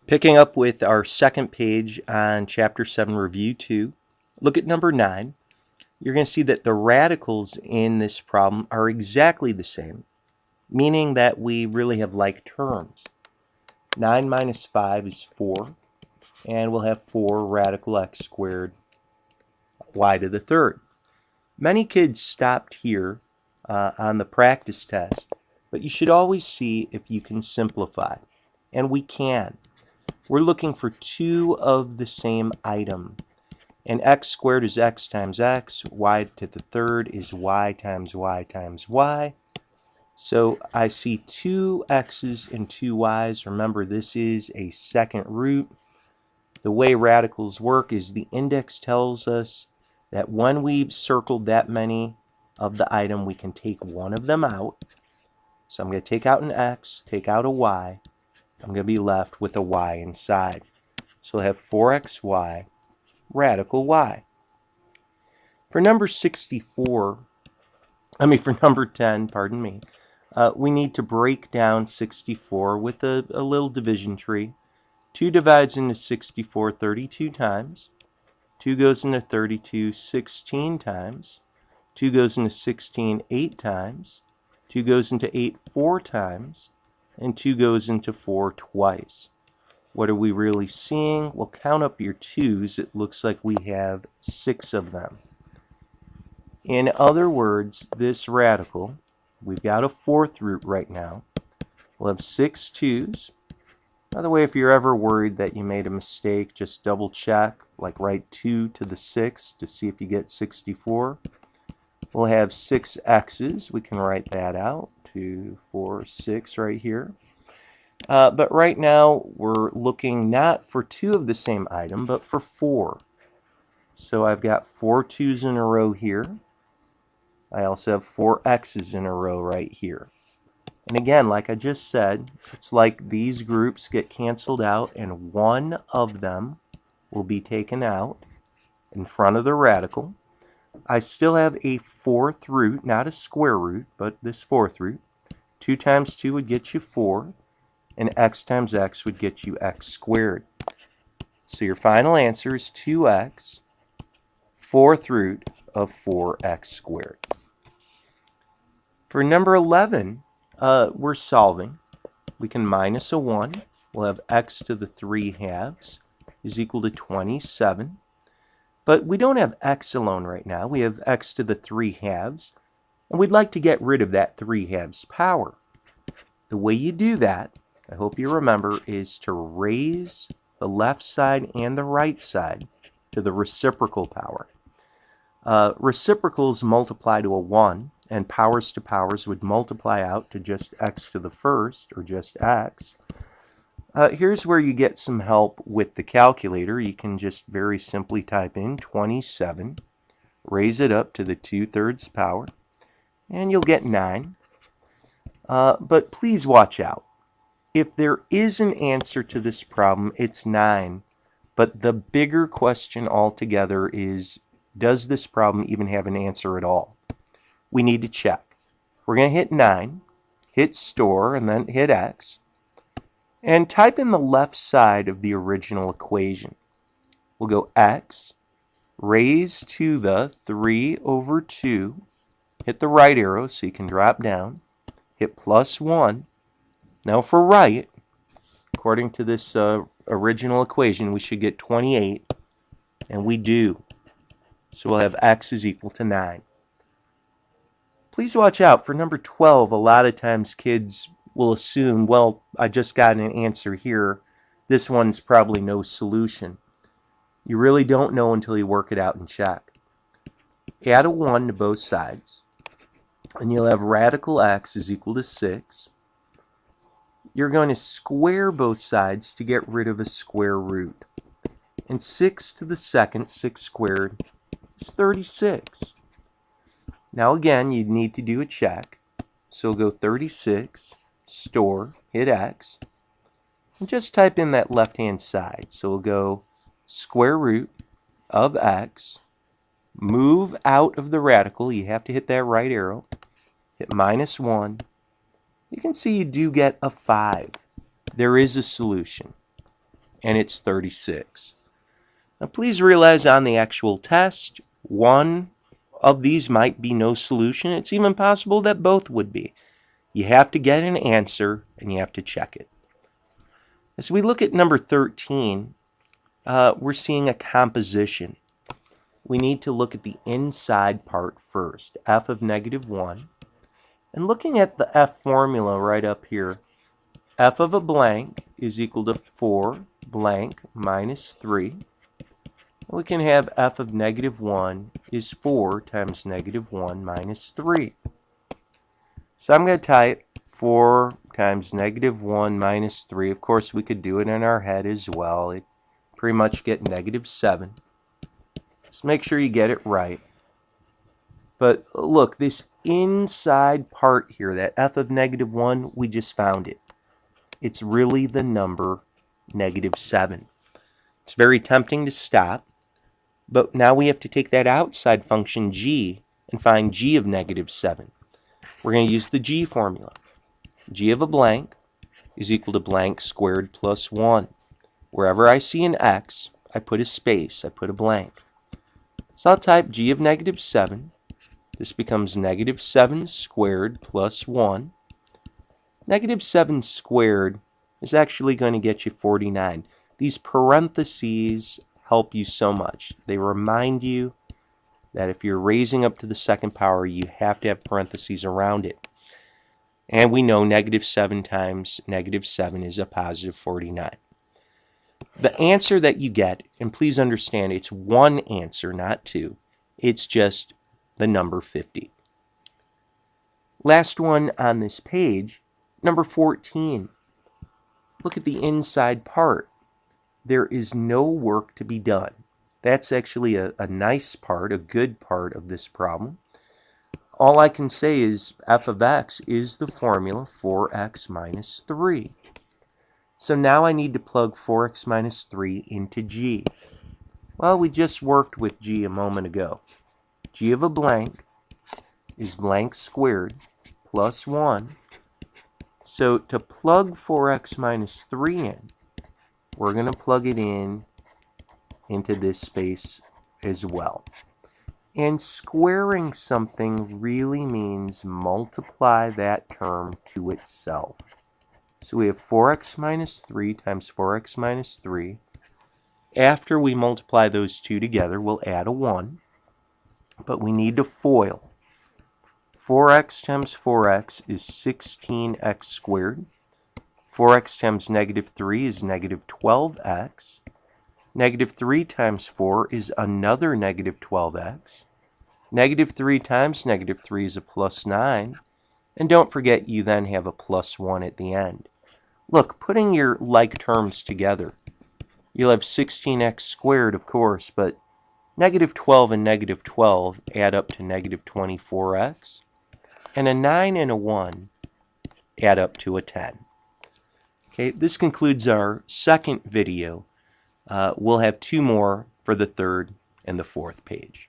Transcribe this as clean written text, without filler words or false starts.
Picking up with our second page on Chapter 7, Review 2, look at number 9. You're going to see that the radicals in this problem are exactly the same, meaning that we really have like terms. 9 minus 5 is 4, and we'll have 4 radical x squared y to the third. Many kids stopped here on the practice test, but you should always see if you can simplify, and we can. We're looking for two of the same item, and x squared is x times x, y to the third is y times y times y. So I see two x's and two y's. Remember, this is a second root. The way radicals work is the index tells us that when we've circled that many of the item, we can take one of them out. So I'm going to take out an x, take out a y. I'm going to be left with a y inside. So we'll have 4xy, radical y. For number 10, we need to break down 64 with a little division tree. 2 divides into 64 32 times. 2 goes into 32 16 times. 2 goes into 16 8 times. 2 goes into 8 4 times. And 2 goes into 4 twice. What are we really seeing? Well, count up your 2's. It looks like we have 6 of them. In other words, this radical, we've got a fourth root right now. We'll have 6 2's. By the way, if you're ever worried that you made a mistake, just double check, like write 2 to the 6 to see if you get 64. We'll have 6 x's. We can write that out. 2, 4, 6 right here. But right now, we're looking not for 2 of the same item, but for 4. So I've got 4 2's in a row here. I also have 4 x's in a row right here. And again, like I just said, it's like these groups get canceled out and one of them will be taken out in front of the radical. I still have a fourth root, not a square root, but this fourth root. 2 times 2 would get you 4, and x times x would get you x squared. So your final answer is 2x, fourth root of 4x squared. For number 11, we're solving. We can minus a 1. We'll have x to the 3 halves is equal to 27. But we don't have x alone right now. We have x to the 3 halves. And we'd like to get rid of that 3 halves power. The way you do that, I hope you remember, is to raise the left side and the right side to the reciprocal power. Reciprocals multiply to a 1, and powers to powers would multiply out to just x to the first, or just x. Here's where you get some help with the calculator. You can just very simply type in 27, raise it up to the 2/3 power, and you'll get 9. But please watch out. If there is an answer to this problem, it's 9. But the bigger question altogether is, does this problem even have an answer at all? We need to check. We're going to hit 9, hit store, and then hit x, and type in the left side of the original equation. We'll go x raised to the 3/2, hit the right arrow so you can drop down, hit plus 1. Now for right, according to this original equation, we should get 28, and we do. So we'll have x is equal to 9. Please watch out for number 12. A lot of times kids will assume, well, I just got an answer here. This one's probably no solution. You really don't know until you work it out and check. Add a 1 to both sides, and you'll have radical x is equal to 6. You're going to square both sides to get rid of a square root. And 6 to the second, 6 squared, is 36. Now again, you need to do a check. So we'll go 36, store, hit x, and just type in that left-hand side. So we'll go square root of x, move out of the radical. You have to hit that right arrow, hit minus 1. You can see you do get a 5. There is a solution. and it's 36. Now please realize on the actual test, one of these might be no solution. It's even possible that both would be. You have to get an answer and you have to check it. As we look at number 13, we're seeing a composition. We need to look at the inside part first, f of negative 1. And looking at the f formula right up here, f of a blank is equal to 4 blank minus 3. We can have f of negative 1 is 4 times negative 1 minus 3. So I'm going to type 4 times negative 1 minus 3. Of course, we could do it in our head as well. It pretty much get negative 7. Just make sure you get it right. But look, this inside part here, that f of negative 1, we just found it. It's really the number negative 7. It's very tempting to stop, but now we have to take that outside function g and find g of negative 7. We're going to use the g formula. G of a blank is equal to blank squared plus 1. Wherever I see an x, I put a space, I put a blank. So I'll type g of negative 7. This becomes negative 7 squared plus 1. Negative 7 squared is actually going to get you 49. These parentheses help you so much. They remind you that if you're raising up to the second power, you have to have parentheses around it. And we know negative 7 times negative 7 is a positive 49. The answer that you get, and please understand it's one answer, not two, it's just the number 50. Last one on this page, number 14. Look at the inside part. There is no work to be done. That's actually a nice part, a good part of this problem. All I can say is f of x is the formula 4x minus 3. So now I need to plug 4x minus 3 into g. Well, we just worked with g a moment ago. G of a blank is blank squared plus 1. So to plug 4x minus 3 in, we're going to plug it into this space as well. And squaring something really means multiply that term to itself. So we have 4x minus 3 times 4x minus 3. After we multiply those two together, we'll add a 1. But we need to FOIL. 4x times 4x is 16x squared. 4x times negative 3 is negative 12x. Negative 3 times 4 is another negative 12x. Negative 3 times negative 3 is a plus 9. And don't forget you then have a plus 1 at the end. Look, putting your like terms together, you'll have 16x squared, of course, but negative 12 and negative 12 add up to negative 24x. And a 9 and a 1 add up to a 10. Okay, this concludes our second video. We'll have two more for the third and the fourth page.